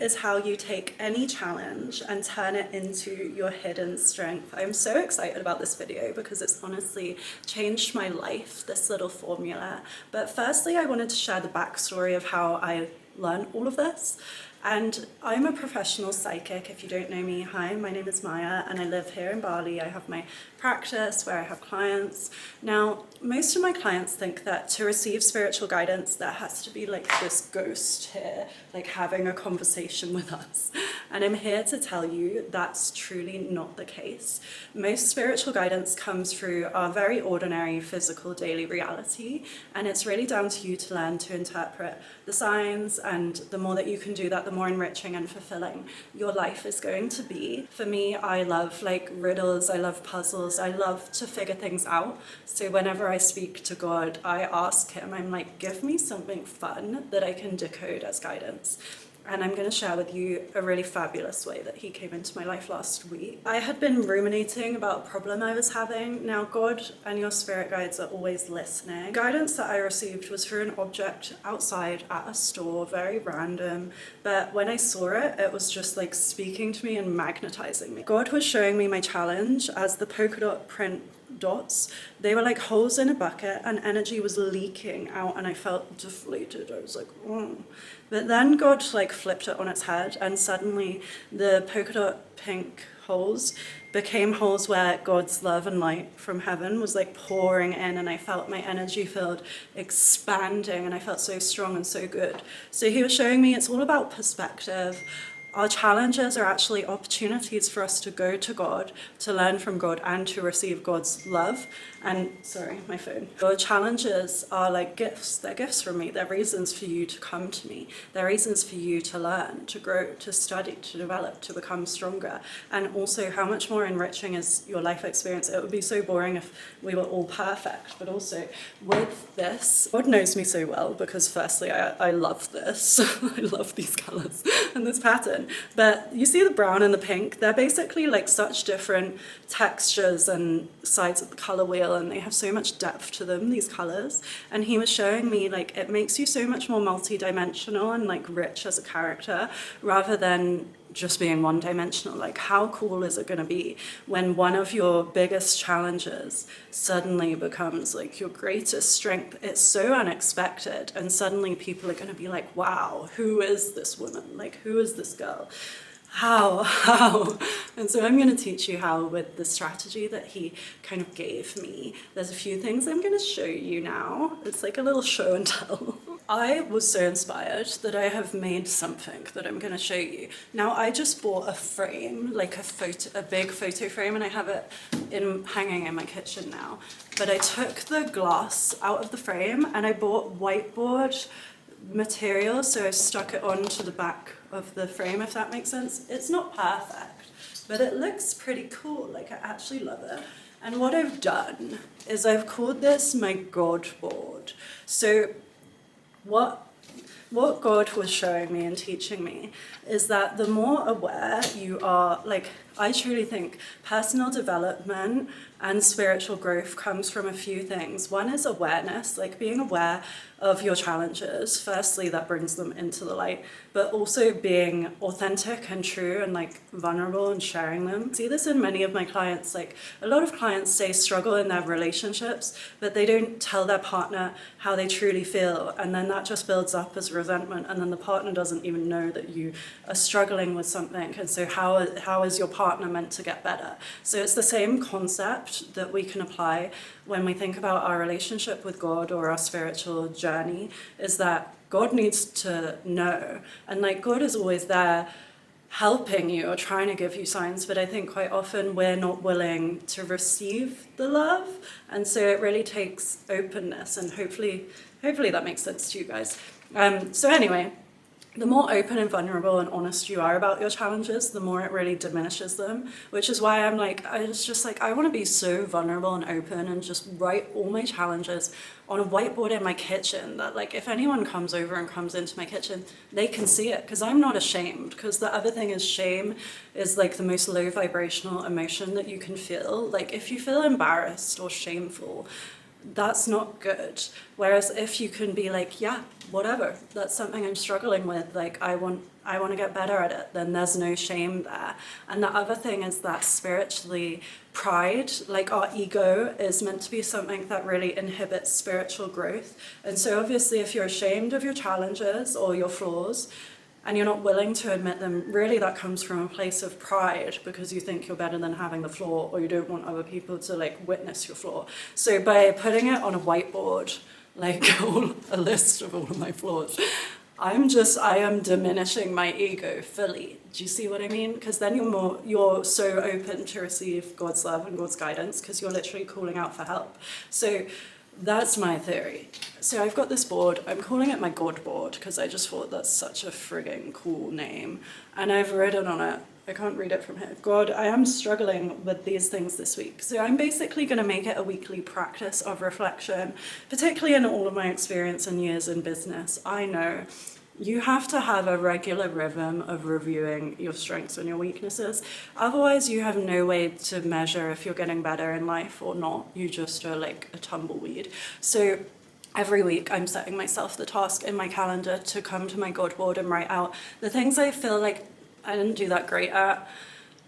is how you take any challenge and turn it into your hidden strength. I'm so excited about this video because it's honestly changed my life, this little formula. But firstly, I wanted to share the backstory of how I learned all of this. And I'm a professional psychic. If you don't know me, hi, my name is Maya and I live here in Bali. I have my practice where I have clients. Now, most of my clients think that to receive spiritual guidance, there has to be like this ghost here, like having a conversation with us. And I'm here to tell you that's truly not the case. Most spiritual guidance comes through our very ordinary physical daily reality. And it's really down to you to learn to interpret the signs, and the more that you can do that, the more enriching and fulfilling your life is going to be. For me, I love like riddles, I love puzzles, I love to figure things out. So whenever I speak to God, I ask him, I'm like, give me something fun that I can decode as guidance. And I'm going to share with you a really fabulous way that he came into my life last week. I had been ruminating about a problem I was having. Now, God and your spirit guides are always listening. Guidance that I received was through an object outside at a store, very random. But when I saw it, it was just like speaking to me and magnetizing me. God was showing me my challenge as the polka dot print dots. They were like holes in a bucket and energy was leaking out and I felt deflated. I was like, oh. But then God like flipped it on its head and suddenly the polka dot pink holes became holes where God's love and light from heaven was like pouring in, and I felt my energy field expanding and I felt so strong and so good. So he was showing me it's all about perspective. Our challenges are actually opportunities for us to go to God, to learn from God, and to receive God's love. And, sorry, my phone. Your challenges are like gifts. They're gifts from me. They're reasons for you to come to me. They're reasons for you to learn, to grow, to study, to develop, to become stronger. And also, how much more enriching is your life experience? It would be so boring if we were all perfect. But also, with this, God knows me so well because firstly, I love this. I love these colors and this pattern. But you see the brown and the pink, they're basically like such different textures and sides of the color wheel, and they have so much depth to them, these colors. And he was showing me like it makes you so much more multi-dimensional and like rich as a character rather than just being one-dimensional. Like, how cool is it going to be when one of your biggest challenges suddenly becomes like your greatest strength? It's so unexpected, and suddenly people are going to be like, wow, who is this woman? Like, who is this girl? How? And so I'm going to teach you how with the strategy that he kind of gave me. There's a few things I'm going to show you now. It's like a little show and tell. I was so inspired that I have made something that I'm going to show you. Now, I just bought a frame, like a big photo frame, and I have it hanging in my kitchen now. But I took the glass out of the frame and I bought whiteboard material, so I stuck it onto the back of the frame, if that makes sense. It's not perfect, but it looks pretty cool. Like, I actually love it. And what I've done is I've called this my God board. So what God was showing me and teaching me is that the more aware you are, like, I truly think personal development and spiritual growth comes from a few things. One is awareness, like being aware of your challenges. Firstly, that brings them into the light, but also being authentic and true and like vulnerable and sharing them. I see this in many of my clients. Like, a lot of clients say struggle in their relationships, but they don't tell their partner how they truly feel. And then that just builds up as resentment. And then the partner doesn't even know that you are struggling with something. And so how is your partner meant to get better? So it's the same concept that we can apply when we think about our relationship with God or our spiritual journey, is that God needs to know. And like, God is always there helping you or trying to give you signs, but I think quite often we're not willing to receive the love. And so it really takes openness, and hopefully that makes sense to you guys. So anyway, the more open and vulnerable and honest you are about your challenges, the more it really diminishes them, which is why I want to be so vulnerable and open and just write all my challenges on a whiteboard in my kitchen, that like if anyone comes over and comes into my kitchen, they can see it, because I'm not ashamed. Because the other thing is, shame is like the most low vibrational emotion that you can feel. Like, if you feel embarrassed or shameful, that's not good. Whereas if you can be like, yeah, whatever, that's something I'm struggling with, like I want to get better at it, then there's no shame there. And the other thing is that spiritually, pride, like our ego, is meant to be something that really inhibits spiritual growth. And so obviously if you're ashamed of your challenges or your flaws, and you're not willing to admit them, really that comes from a place of pride, because you think you're better than having the flaw, or you don't want other people to like witness your flaw. So by putting it on a whiteboard, like a list of all of my flaws, I am diminishing my ego fully. Do you see what I mean? Because then you're so open to receive God's love and God's guidance, because you're literally calling out for help. So that's my theory. So I've got this board, I'm calling it my God board, because I just thought that's such a frigging cool name. And I've written on it, I can't read it from here, God, I am struggling with these things this week. So I'm basically going to make it a weekly practice of reflection, particularly in all of my experience and years in business. I know you have to have a regular rhythm of reviewing your strengths and your weaknesses. Otherwise, you have no way to measure if you're getting better in life or not. You just are like a tumbleweed. So every week, I'm setting myself the task in my calendar to come to my God board and write out the things I feel like I didn't do that great at,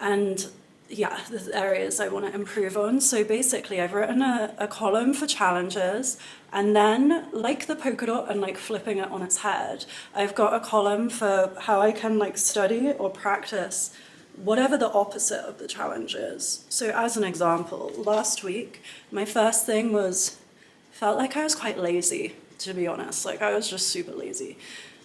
and yeah, the areas I want to improve on. So basically, I've written a column for challenges, and then, like the polka dot and like flipping it on its head, I've got a column for how I can like study or practice whatever the opposite of the challenge is. So as an example, last week, my first thing felt like I was quite lazy, to be honest. Like I was just super lazy.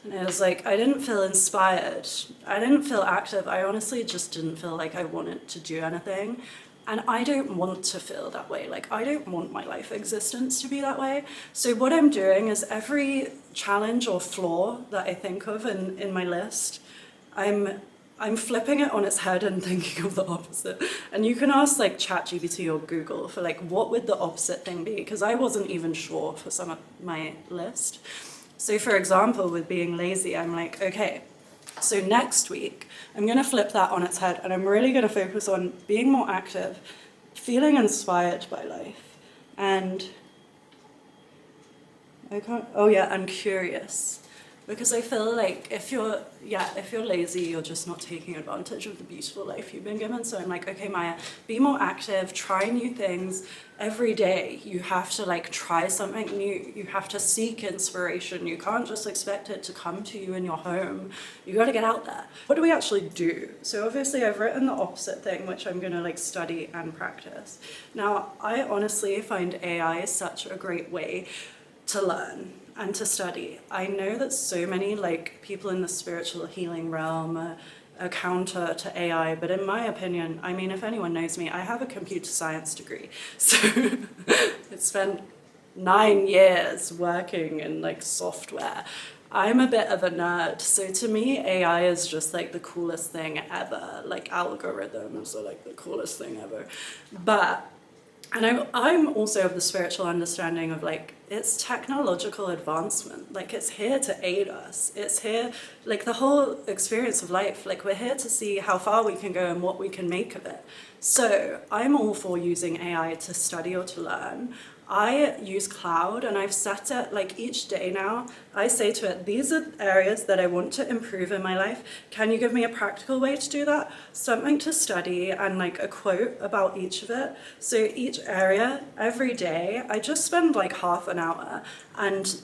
And it was like, I didn't feel inspired. I didn't feel active. I honestly just didn't feel like I wanted to do anything. And I don't want to feel that way. Like, I don't want my life existence to be that way. So what I'm doing is every challenge or flaw that I think of in my list, I'm flipping it on its head and thinking of the opposite. And you can ask like ChatGPT or Google for like, what would the opposite thing be? Because I wasn't even sure for some of my list. So for example, with being lazy, I'm like, okay, so next week, I'm going to flip that on its head, and I'm really going to focus on being more active, feeling inspired by life, and and curious. Because I feel like if you're lazy, you're just not taking advantage of the beautiful life you've been given. So I'm like, okay, Maya, be more active, try new things. Every day you have to like try something new. You have to seek inspiration. You can't just expect it to come to you in your home. You got to get out there. What do we actually do? So obviously I've written the opposite thing, which I'm going to like study and practice. Now, I honestly find AI such a great way to learn and to study. I know that so many like people in the spiritual healing realm are a counter to AI, but in my opinion, I mean, if anyone knows me, I have a computer science degree. So I spent 9 years working in like software. I'm a bit of a nerd, so to me, AI is just like the coolest thing ever. Like algorithms are like the coolest thing ever. And I'm also of the spiritual understanding of like, it's technological advancement. Like it's here to aid us. It's here, like the whole experience of life, like we're here to see how far we can go and what we can make of it. So I'm all for using AI to study or to learn. I use cloud, and I've set it like each day now. I say to it, these are areas that I want to improve in my life. Can you give me a practical way to do that? Something to study and like a quote about each of it. So each area, every day, I just spend like half an hour, and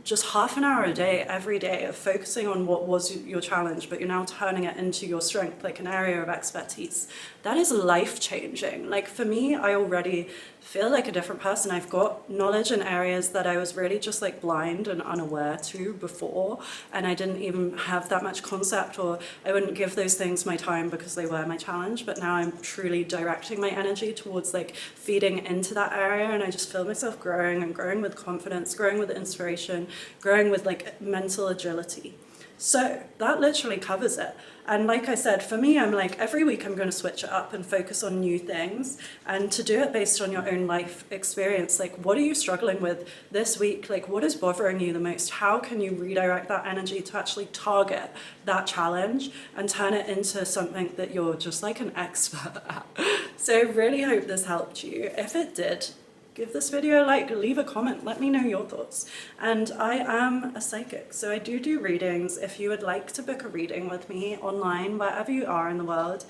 just half an hour a day, every day, of focusing on what was your challenge, but you're now turning it into your strength, like an area of expertise. That is life-changing. Like for me, I already feel like a different person. I've got knowledge in areas that I was really just like blind and unaware to before, and I didn't even have that much concept, or I wouldn't give those things my time because they were my challenge. But now I'm truly directing my energy towards like feeding into that area, and I just feel myself growing and growing with confidence, growing with inspiration, growing with like mental agility. So that literally covers it. And like I said, for me, I'm like, every week I'm going to switch it up and focus on new things, and to do it based on your own life experience. Like, what are you struggling with this week? Like, what is bothering you the most? How can you redirect that energy to actually target that challenge and turn it into something that you're just like an expert at? So I really hope this helped you. If it did, give this video a like, leave a comment, let me know your thoughts. And I am a psychic, so I do readings. If you would like to book a reading with me online, wherever you are in the world,